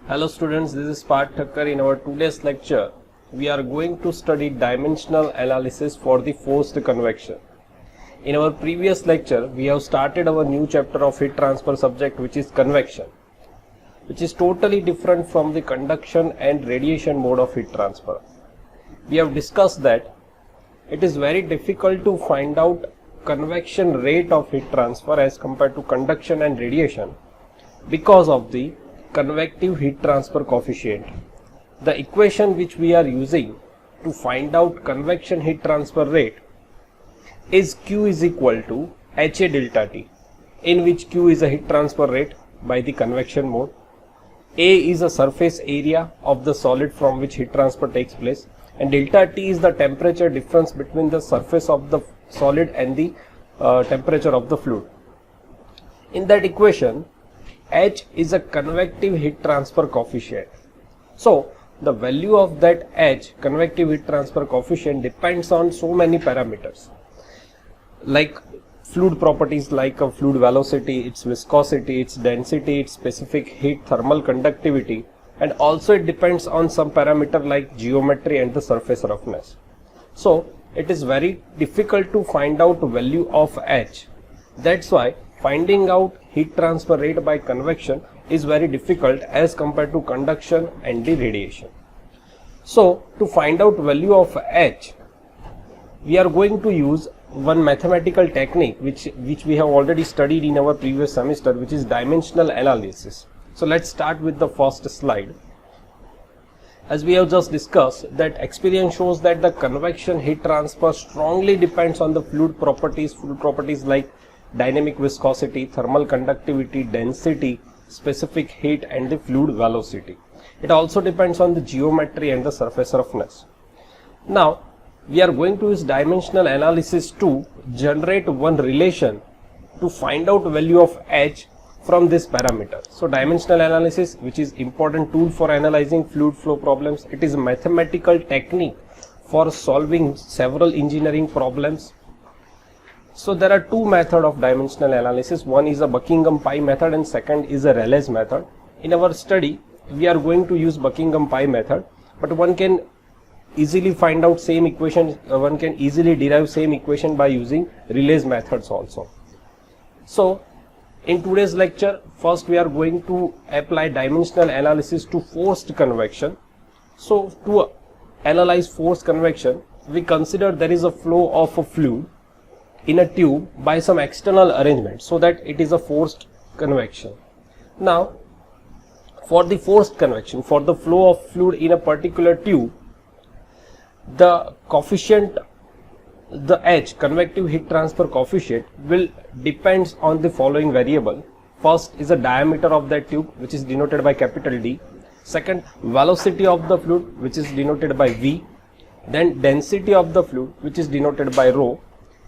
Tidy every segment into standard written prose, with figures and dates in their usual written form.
Hello students, this is Parth Thakkar. In our today's lecture, we are going to study dimensional analysis for the forced convection. In our previous lecture, we have started our new chapter of heat transfer subject, which is convection, which is totally different from the conduction and radiation mode of heat transfer. We have discussed that it is very difficult to find out convection rate of heat transfer as compared to conduction and radiation because of the convective heat transfer coefficient. The equation which we are using to find out convection heat transfer rate is Q is equal to HA delta T, in which Q is a heat transfer rate by the convection mode, A is a surface area of the solid from which heat transfer takes place, and delta T is the temperature difference between the surface of the solid and the temperature of the fluid. In that equation, H is a convective heat transfer coefficient. So the value of that H, convective heat transfer coefficient, depends on so many parameters like fluid properties like a fluid velocity, its viscosity, its density, its specific heat thermal conductivity, and also it depends on some parameter like geometry and the surface roughness. So it is very difficult to find out value of H. That's why finding out heat transfer rate by convection is very difficult as compared to conduction and the radiation. So to find out value of H, we are going to use one mathematical technique which we have already studied in our previous semester, which is dimensional analysis. So let's start with the first slide. As we have just discussed, that experience shows that the convection heat transfer strongly depends on the fluid properties like dynamic viscosity, thermal conductivity, density, specific heat, and the fluid velocity. It also depends on the geometry and the surface roughness. Now we are going to use dimensional analysis to generate one relation to find out value of H from this parameter. So dimensional analysis, which is important tool for analyzing fluid flow problems, it is a mathematical technique for solving several engineering problems. So there are two methods of dimensional analysis. One is a Buckingham Pi method and second is a Rayleigh's method. In our study, we are going to use Buckingham Pi method, but one can easily find out same equation, one can easily derive same equation by using Rayleigh's methods also. So in today's lecture, first we are going to apply dimensional analysis to forced convection. So to analyze forced convection, we consider there is a flow of a fluid in a tube by some external arrangement, so that it is a forced convection. Now for the forced convection, for the flow of fluid in a particular tube, the coefficient, the H, convective heat transfer coefficient, will depends on the following variable. First is the diameter of that tube, which is denoted by capital D. Second, velocity of the fluid, which is denoted by V. Then density of the fluid, which is denoted by rho.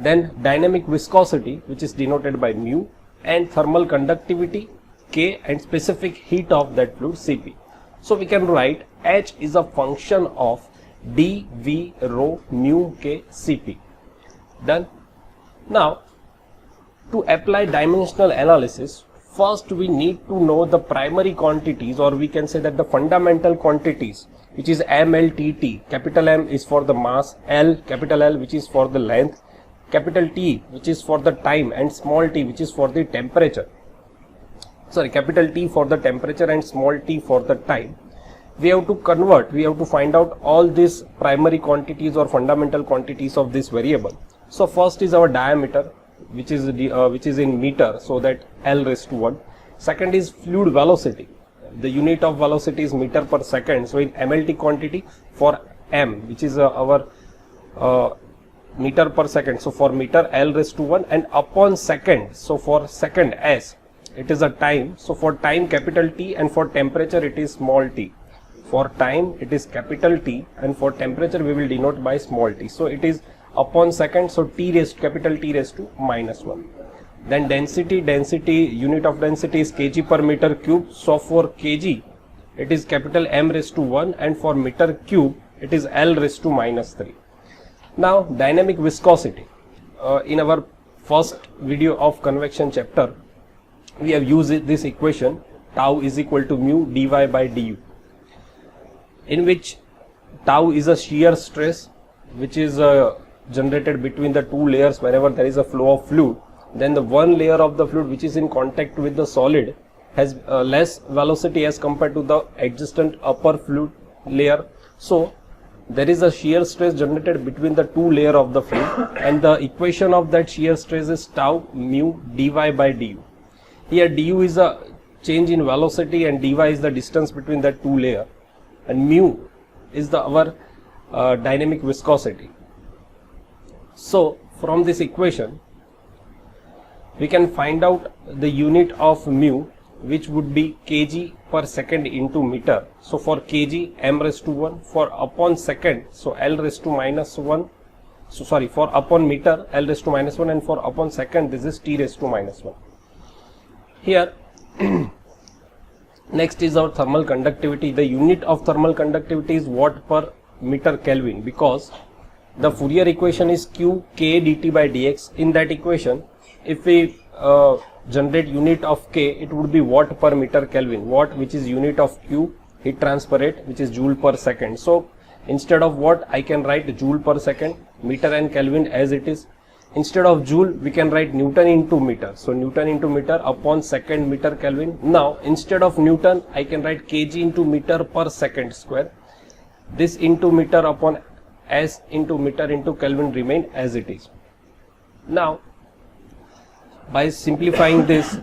Then dynamic viscosity, which is denoted by mu, and thermal conductivity K, and specific heat of that fluid Cp. So we can write H is a function of d, v, rho, mu, k, Cp. Done. Now to apply dimensional analysis, first we need to know the primary quantities, or we can say that the fundamental quantities, which is M, L, T, T. Capital M is for the mass, L, capital L, which is for the length, capital T, which is for the time, and small t, which is for the temperature. Sorry, capital T for the temperature and small t for the time. We have to convert, we have to find out all these primary quantities or fundamental quantities of this variable. So first is our diameter, which is in meter, so that L raised to 1. Second is fluid velocity. The unit of velocity is meter per second. So in MLT quantity for M, which is our meter per second. So for meter, L raised to 1, and upon second, so for second S, it is a time. So for time, capital T, and for temperature it is small t. For time it is capital T, and for temperature we will denote by small t. So it is upon second, so capital T raised to -1. Then density, unit of density is kg per meter cube. So for kg it is capital M raised to 1, and for meter cube it is L raised to -3. Now dynamic viscosity, in our first video of convection chapter, we have used this equation tau is equal to mu dy by du, in which tau is a shear stress which is generated between the two layers whenever there is a flow of fluid. Then the one layer of the fluid which is in contact with the solid has less velocity as compared to the adjacent upper fluid layer. So there is a shear stress generated between the two layers of the fluid, and the equation of that shear stress is tau mu dy by du. Here du is a change in velocity and dy is the distance between the two layers, and mu is our dynamic viscosity. So from this equation we can find out the unit of mu, which would be kg per second into meter. So for kg, m raised to 1, for upon second, so L raised to minus 1, so sorry, for upon meter L raised to minus 1, and for upon second this is T raised to minus 1. Here next is our thermal conductivity. The unit of thermal conductivity is watt per meter Kelvin, because the Fourier equation is q k dt by dx. In that equation, if we generate unit of k, it would be watt per meter Kelvin. Watt, which is unit of q, heat transfer rate, which is joule per second. So instead of watt I can write joule per second, meter and Kelvin as it is. Instead of joule we can write Newton into meter. So Newton into meter upon second meter Kelvin. Now instead of Newton I can write kg into meter per second square. This into meter upon s into meter into Kelvin remain as it is. Now by simplifying this,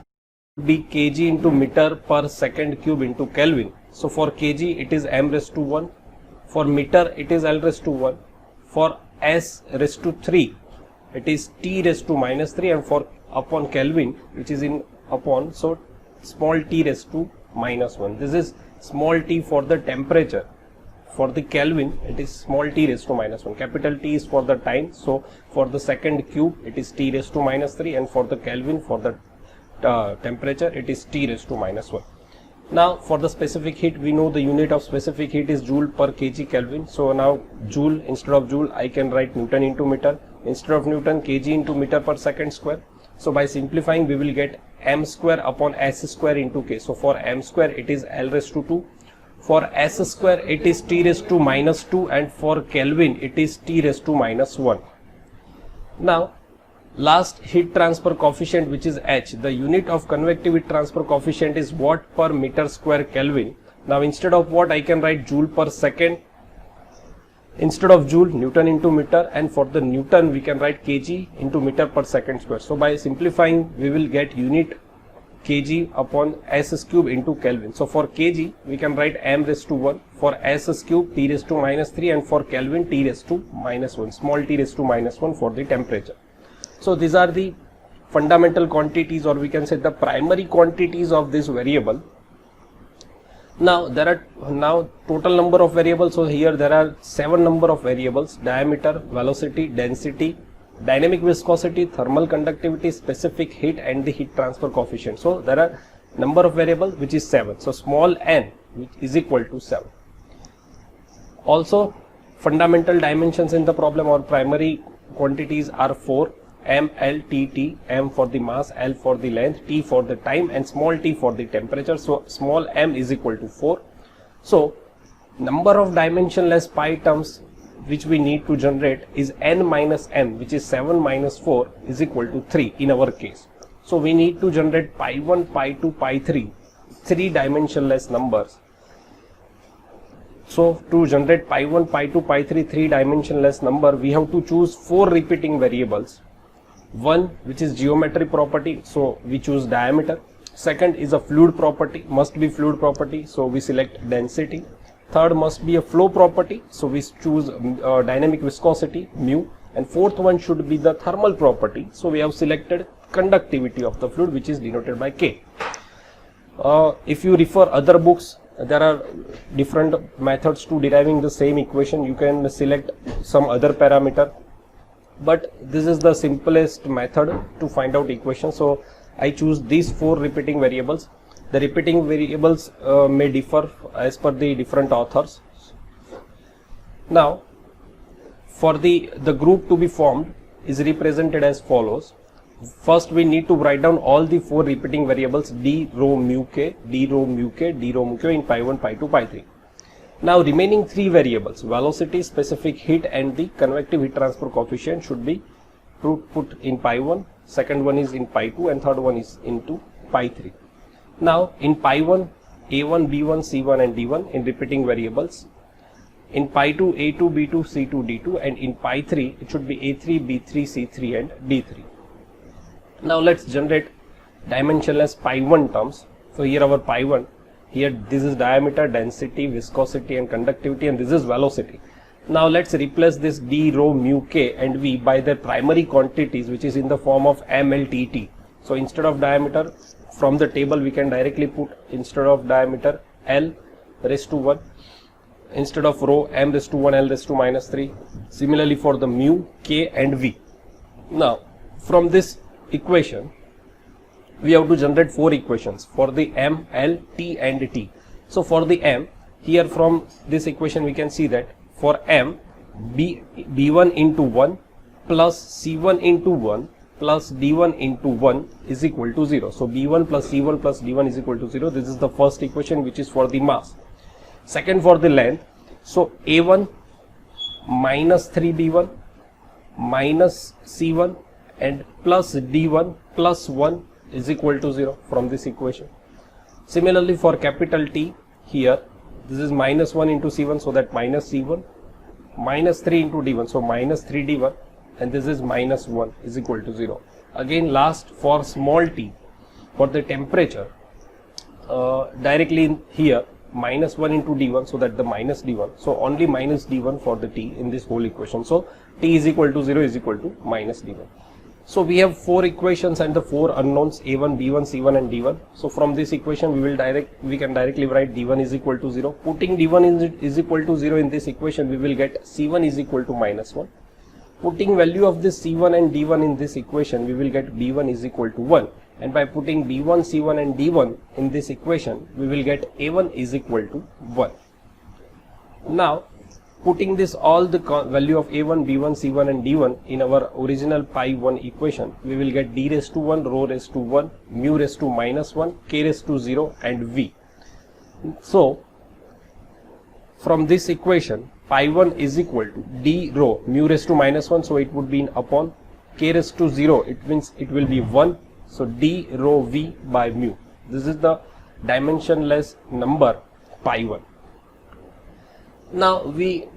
be kg into meter per second cube into Kelvin. So for kg it is m raised to 1, for meter it is L raised to 1, for s raised to 3 it is T raised to minus 3, and for upon Kelvin, which is in upon, so small t raised to minus 1. This is small t for the temperature. For the Kelvin it is small t raised to minus 1. Capital T is for the time, so for the second cube it is T raised to minus 3, and for the Kelvin, for the temperature, it is T raised to minus 1. Now for the specific heat, we know the unit of specific heat is joule per kg Kelvin. So now joule, instead of joule I can write Newton into meter, instead of Newton kg into meter per second square. So by simplifying we will get m square upon s square into k. So for m square it is L raised to 2, for s square it is T raised to minus 2, and for Kelvin it is T raised to minus 1. Now last heat transfer coefficient, which is H, the unit of convective heat transfer coefficient is watt per meter square Kelvin. Now instead of watt I can write joule per second, instead of joule Newton into meter, and for the Newton we can write kg into meter per second square. So by simplifying we will get unit kg upon s cube into Kelvin. So for kg we can write m raised to 1, for s cube T raised to minus 3, and for Kelvin T raised to minus 1, small t raised to minus 1 for the temperature. So these are the fundamental quantities, or we can say the primary quantities of this variable. Now there are total number of variables. So here there are 7 number of variables: diameter, velocity, density, dynamic viscosity, thermal conductivity, specific heat, and the heat transfer coefficient. So there are number of variables which is 7. So small n, which is equal to 7. Also fundamental dimensions in the problem or primary quantities are 4: m, l, t, t, m for the mass, l for the length, t for the time, and small t for the temperature. So small m is equal to 4. So number of dimensionless pi terms which we need to generate is n minus m, which is 7 minus 4 is equal to 3 in our case. So we need to generate pi 1, pi 2, pi 3, 3 dimensionless numbers. So to generate pi 1, pi 2, pi 3, 3 dimensionless number, we have to choose 4 repeating variables. One, which is geometry property, so we choose diameter. Second is a fluid property, must be fluid property, so we select density. Third must be a flow property, so we choose dynamic viscosity, mu. And fourth one should be the thermal property, so we have selected conductivity of the fluid, which is denoted by K. If you refer other books, there are different methods to deriving the same equation. You can select some other parameter, but this is the simplest method to find out equation. So I choose these 4 repeating variables. The repeating variables may differ as per the different authors. Now for the group to be formed is represented as follows. First we need to write down all the 4 repeating variables d rho mu k, d rho mu k, d rho mu k in pi 1, pi 2, pi 3. Now remaining 3 variables, velocity, specific heat and the convective heat transfer coefficient, should be put in pi 1, second one is in pi 2 and third one is into pi 3. Now in pi 1, a1, b1, c1 and d1 in repeating variables. In pi 2, a2, b2, c2, d2, and in pi 3 it should be a3, b3, c3 and d3. Now let's generate dimensionless pi 1 terms. So here our pi 1, here this is diameter, density, viscosity and conductivity, and this is velocity. Now let's replace this d rho mu k and v by their primary quantities, which is in the form of m, l, t, t. So instead of diameter, from the table we can directly put, instead of diameter, l raised to 1, instead of rho, m raised to 1, l raised to minus 3. Similarly for the mu, k and v. Now from this equation we have to generate 4 equations for the m, l, t and t. So for the m, here from this equation we can see that for m, b1 into 1 plus c1 into 1 plus d1 into 1 is equal to 0. So b1 plus c1 plus d1 is equal to 0. This is the first equation, which is for the mass. Second, for the length, so a1 minus 3b1 minus c1 and plus d1 plus 1 is equal to 0 from this equation. Similarly for capital T, here this is minus 1 into c1, so that minus c1, minus 3 into d1, so minus 3d1, and this is minus 1 is equal to 0. Again last, for small t, for the temperature, directly in here minus 1 into d1, so that the minus d1, so only minus d1 for the t in this whole equation. So t is equal to 0 is equal to minus d1. So we have 4 equations and the 4 unknowns, a1, b1, c1 and d1. So from this equation we can directly write d1 is equal to 0. Putting d1 is equal to 0 in this equation, we will get c1 is equal to minus 1. Putting value of this c1 and d1 in this equation, we will get b1 is equal to 1. And by putting b1, c1 and d1 in this equation, we will get a1 is equal to 1. Now putting this all the value of a1, b1, c1 and d1 in our original pi 1 equation, we will get d raised to 1, rho raised to 1, mu raised to minus 1, k raised to 0 and v. So from this equation, pi 1 is equal to d rho mu raised to minus 1, so it would be in upon k raised to 0, it means it will be 1, so d rho v by mu. This is the dimensionless number pi 1. Now we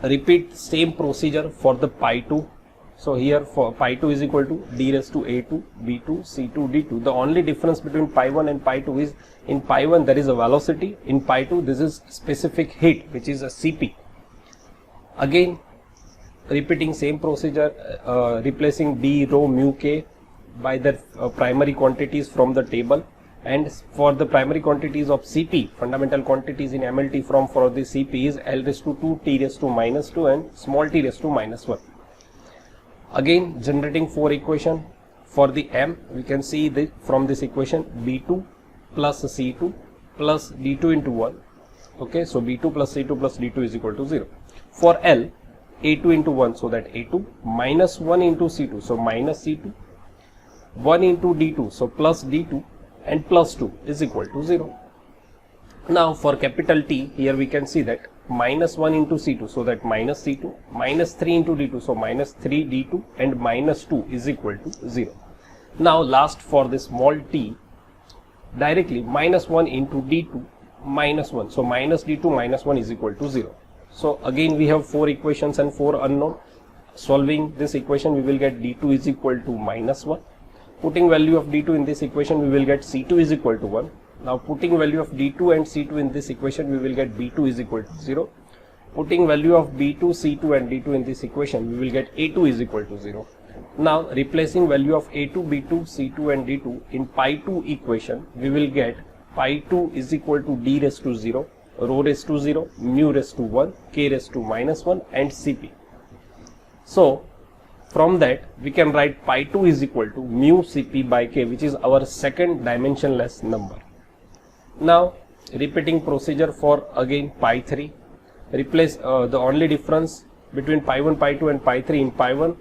repeat same procedure for the pi 2. So here for pi 2 is equal to d raised to a2, b2, c2, d2. The only difference between pi 1 and pi 2 is in pi 1 there is a velocity, in pi 2 this is specific heat, which is a Cp. Again repeating same procedure, replacing d rho mu k by the primary quantities from the table. And for the primary quantities of Cp, fundamental quantities in MLT for the Cp is L raised to 2, T raised to minus 2 and small t raised to minus 1. Again generating 4 equation. For the M, we can see from this equation B2 plus C2 plus D2 into 1. Okay, so B2 plus C2 plus D2 is equal to 0. For L, A2 into 1, so that A2 minus 1 into C2, so minus C2, 1 into D2, so plus D2, and plus 2 is equal to 0. Now for capital T, here we can see that minus 1 into C2, so that minus C2, minus 3 into D2, so minus 3 D2 and minus 2 is equal to 0. Now last for the small t, directly minus 1 into D2 minus 1, so minus D2 minus 1 is equal to 0. So again we have 4 equations and 4 unknown. Solving this equation, we will get D2 is equal to minus 1. Putting value of D2 in this equation, we will get C2 is equal to 1. Now putting value of D2 and C2 in this equation, we will get B2 is equal to 0. Putting value of B2, C2 and D2 in this equation, we will get A2 is equal to 0. Now replacing value of A2, B2, C2 and D2 in pi 2 equation, we will get pi 2 is equal to D raised to 0, rho raised to 0, mu raised to 1, k raised to minus 1 and Cp. So from that we can write pi 2 is equal to mu Cp by k, which is our second dimensionless number. Now repeating procedure for again pi 3. Replace the only difference between pi 1, pi 2 and pi 3. In pi 1,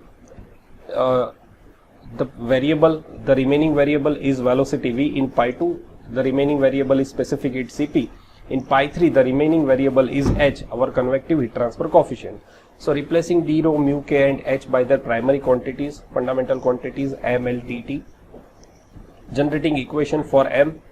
the remaining variable is velocity V. In pi 2, the remaining variable is specific heat Cp. In pi 3, the remaining variable is H, our convective heat transfer coefficient. So replacing d rho, mu, k and H by their primary quantities, fundamental quantities M, L, T, T, generating equation for M,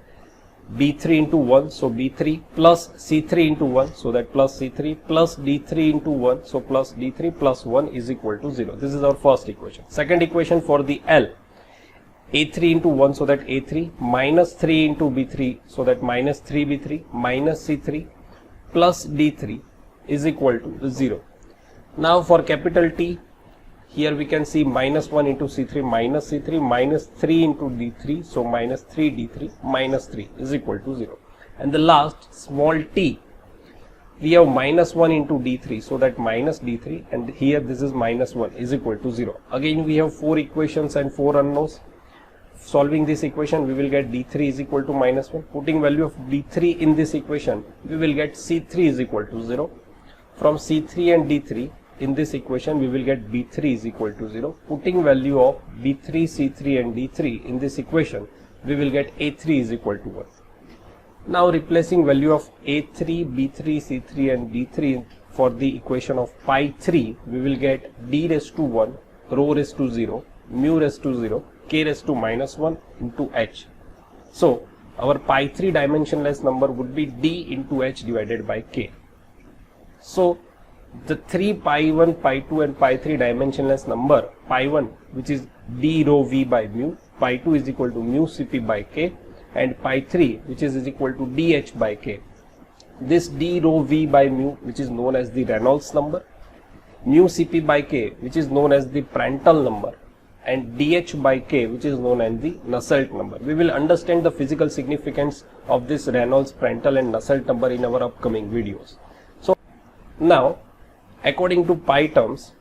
B3 into 1, so B3 plus C3 into 1, so that plus C3 plus D3 into 1, so plus D3 plus 1 is equal to 0. This is our first equation. Second equation for the L, A3 into 1, so that A3 minus 3 into B3, so that minus 3B3 minus C3 plus D3 is equal to 0. Now for capital T, here we can see minus 1 into C3 minus 3 into D3, so minus 3 D3 minus 3 is equal to 0. And the last small t, we have minus 1 into D3, so that minus D3, and here this is minus 1 is equal to 0. Again we have 4 equations and 4 unknowns. Solving this equation, we will get D3 is equal to minus 1. Putting value of D3 in this equation, we will get C3 is equal to 0. From C3 and D3, in this equation we will get B3 is equal to 0. Putting value of B3, C3 and D3 in this equation, we will get A3 is equal to 1. Now replacing value of A3, B3, C3 and D3 for the equation of pi 3, we will get d raised to 1, rho raised to 0, mu raised to 0, k raised to minus 1 into h. So our pi 3 dimensionless number would be d into h divided by k. So the 3 pi 1, pi 2 and pi 3 dimensionless number, pi 1 which is d rho v by mu, pi 2 is equal to mu Cp by k, and pi 3 which is equal to dh by k. This d rho v by mu, which is known as the Reynolds number, mu Cp by k, which is known as the Prandtl number, and dh by k, which is known as the Nusselt number. We will understand the physical significance of this Reynolds, Prandtl and Nusselt number in our upcoming videos. So now, according to pi terms,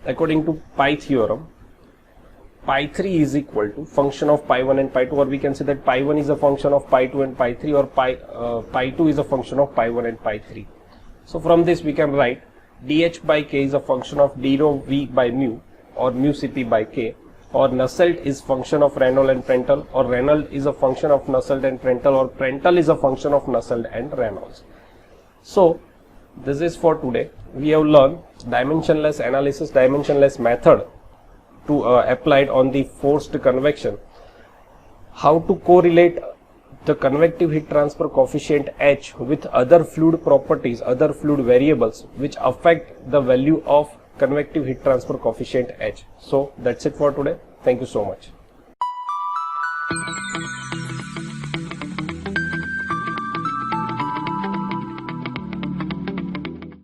according to pi theorem, pi 3 is equal to function of pi 1 and pi 2, or we can say that pi 1 is a function of pi 2 and pi 3, or pi 2 is a function of pi 1 and pi 3. So from this we can write dh by k is a function of d rho v by mu, or mu Cp by k, or Nusselt is function of Reynolds and Prandtl, or Reynolds is a function of Nusselt and Prandtl, or Prandtl is a function of Nusselt and Reynolds. So this is for today. We have learned dimensionless analysis, dimensionless method to applied on the forced convection, how to correlate the convective heat transfer coefficient H with other fluid properties, other fluid variables which affect the value of convective heat transfer coefficient H. So that's it for today. Thank you so much.